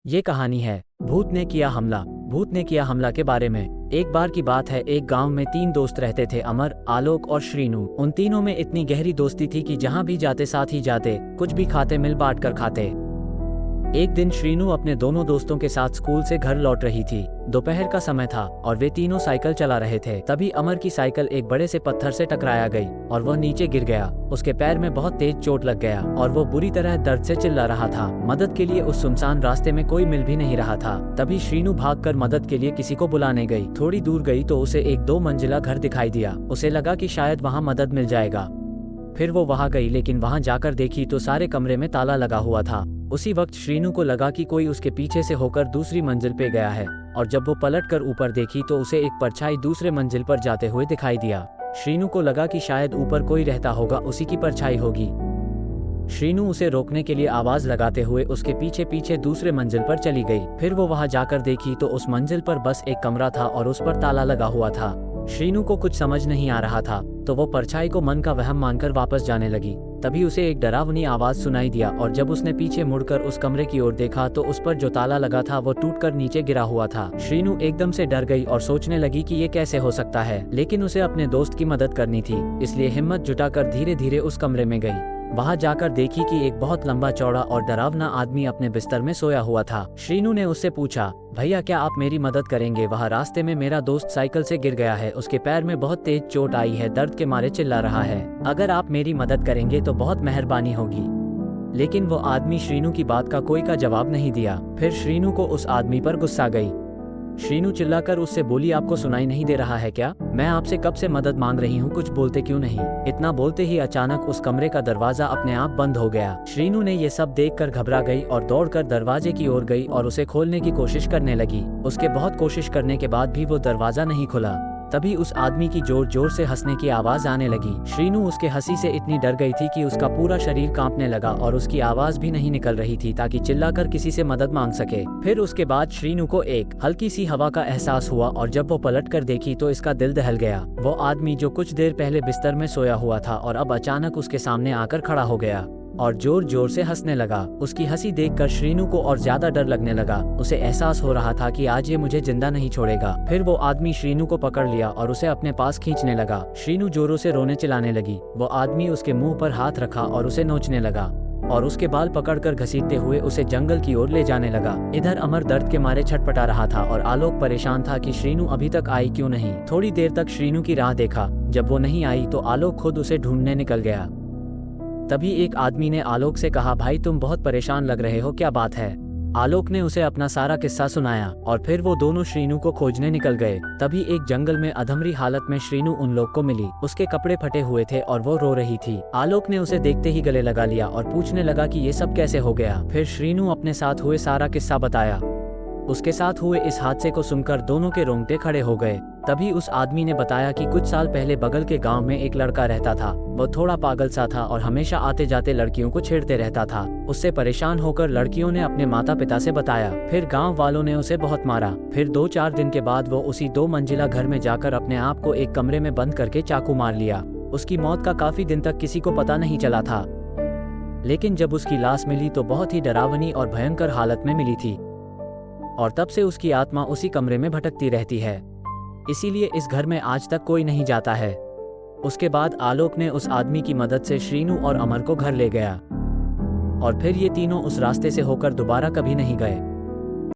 ये कहानी है भूत ने किया हमला। भूत ने किया हमला के बारे में। एक बार की बात है, एक गांव में 3 दोस्त रहते थे, अमर, आलोक और श्रीनु। उन तीनों में इतनी गहरी दोस्ती थी कि जहां भी जाते साथ ही जाते, कुछ भी खाते मिल बांट कर खाते। एक दिन श्रीनु अपने दोनों दोस्तों के साथ स्कूल से घर लौट रही थी। दोपहर का समय था और वे तीनों साइकिल चला रहे थे। तभी अमर की साइकिल एक बड़े से पत्थर से टकराया गई और वह नीचे गिर गया। उसके पैर में बहुत तेज चोट लग गया और वो बुरी तरह दर्द से चिल्ला रहा था। मदद के लिए उस सुनसान रास्ते में कोई मिल भी नहीं रहा था। तभी श्रीनु भागकर मदद के लिए किसी को बुलाने गई। थोड़ी दूर गई तो उसे एक 2 मंजिला घर दिखाई दिया। उसे लगा कि शायद वहाँ मदद मिल जाएगा। फिर वो वहाँ गई, लेकिन वहाँ जाकर देखी तो सारे कमरे में ताला लगा हुआ था। उसी वक्त श्रीनु को लगा कि कोई उसके पीछे से होकर दूसरी मंजिल पे गया है, और जब वो पलटकर ऊपर देखी तो उसे एक परछाई दूसरे मंजिल पर जाते हुए दिखाई दिया। श्रीनु को लगा कि शायद ऊपर कोई रहता होगा, उसी की परछाई होगी। श्रीनु उसे रोकने के लिए आवाज लगाते हुए उसके पीछे पीछे दूसरे मंजिल पर चली गई। फिर वो वहां जाकर देखी तो उस मंजिल पर बस एक कमरा था और उस पर ताला लगा हुआ था। श्रीनु को कुछ समझ नहीं आ रहा था, तो वो परछाई को मन का वहम मानकर वापस जाने लगी। तभी उसे एक डरावनी आवाज सुनाई दिया और जब उसने पीछे मुड़कर उस कमरे की ओर देखा तो उस पर जो ताला लगा था वो टूटकर नीचे गिरा हुआ था। श्रीनु एकदम से डर गई और सोचने लगी कि ये कैसे हो सकता है, लेकिन उसे अपने दोस्त की मदद करनी थी, इसलिए हिम्मत जुटाकर धीरे धीरे उस कमरे में गई। वहां जाकर देखी कि एक बहुत लंबा चौड़ा और डरावना आदमी अपने बिस्तर में सोया हुआ था। श्रीनु ने उससे पूछा, भैया क्या आप मेरी मदद करेंगे? वहाँ रास्ते में मेरा दोस्त साइकिल से गिर गया है, उसके पैर में बहुत तेज चोट आई है, दर्द के मारे चिल्ला रहा है। अगर आप मेरी मदद करेंगे तो बहुत मेहरबानी होगी। लेकिन वो आदमी श्रीनु की बात का कोई का जवाब नहीं दिया। फिर श्रीनु को उस आदमी पर गुस्सा गई। श्रीनु चिल्लाकर उससे बोली, आपको सुनाई नहीं दे रहा है क्या? मैं आपसे कब से मदद मांग रही हूँ, कुछ बोलते क्यों नहीं? इतना बोलते ही अचानक उस कमरे का दरवाजा अपने आप बंद हो गया। श्रीनु ने ये सब देखकर घबरा गई और दौड़कर दरवाजे की ओर गई और उसे खोलने की कोशिश करने लगी। उसके बहुत कोशिश करने के बाद भी वो दरवाजा नहीं खुला। तभी उस आदमी की जोर जोर से हंसने की आवाज आने लगी। श्रीनु उसके हंसी से इतनी डर गई थी कि उसका पूरा शरीर कांपने लगा और उसकी आवाज भी नहीं निकल रही थी ताकि चिल्लाकर किसी से मदद मांग सके। फिर उसके बाद श्रीनु को एक हल्की सी हवा का एहसास हुआ और जब वो पलटकर देखी तो इसका दिल दहल गया। वो आदमी जो कुछ देर पहले बिस्तर में सोया हुआ था और अब अचानक उसके सामने आकर खड़ा हो गया और जोर जोर से हंसने लगा। उसकी हंसी देखकर श्रीनु को और ज्यादा डर लगने लगा। उसे एहसास हो रहा था कि आज ये मुझे जिंदा नहीं छोड़ेगा। फिर वो आदमी श्रीनु को पकड़ लिया और उसे अपने पास खींचने लगा। श्रीनु जोरों से रोने चिल्लाने लगी। वो आदमी उसके मुंह पर हाथ रखा और उसे नोचने लगा और उसके बाल पकड़कर घसीटते हुए उसे जंगल की ओर ले जाने लगा। इधर अमर दर्द के मारे छटपटा रहा था और आलोक परेशान था कि श्रीनु अभी तक आई क्यों नहीं। थोड़ी देर तक श्रीनु की राह देखा। जब वो नहीं आई तो आलोक खुद उसे ढूंढने निकल गया। तभी एक आदमी ने आलोक से कहा, भाई तुम बहुत परेशान लग रहे हो, क्या बात है? आलोक ने उसे अपना सारा किस्सा सुनाया और फिर वो दोनों श्रीनु को खोजने निकल गए। तभी एक जंगल में अधमरी हालत में श्रीनु उन लोग को मिली। उसके कपड़े फटे हुए थे और वो रो रही थी। आलोक ने उसे देखते ही गले लगा लिया और पूछने लगा कि ये सब कैसे हो गया। फिर श्रीनु अपने साथ हुए सारा किस्सा बताया। उसके साथ हुए इस हादसे को सुनकर दोनों के रोंगटे खड़े हो गए। तभी उस आदमी ने बताया कि कुछ साल पहले बगल के गांव में एक लड़का रहता था। वो थोड़ा पागल सा था और हमेशा आते जाते लड़कियों को छेड़ते रहता था। उससे परेशान होकर लड़कियों ने अपने माता पिता से बताया। फिर गांव वालों ने उसे बहुत मारा। फिर 2-4 दिन के बाद वो उसी 2 मंजिला घर में जाकर अपने आप को एक कमरे में बंद करके चाकू मार लिया। उसकी मौत का काफी दिन तक किसी को पता नहीं चला था, लेकिन जब उसकी लाश मिली तो बहुत ही डरावनी और भयंकर हालत में मिली थी और तब से उसकी आत्मा उसी कमरे में भटकती रहती है। इसीलिए इस घर में आज तक कोई नहीं जाता है। उसके बाद आलोक ने उस आदमी की मदद से श्रीनु और अमर को घर ले गया और फिर ये तीनों उस रास्ते से होकर दोबारा कभी नहीं गए।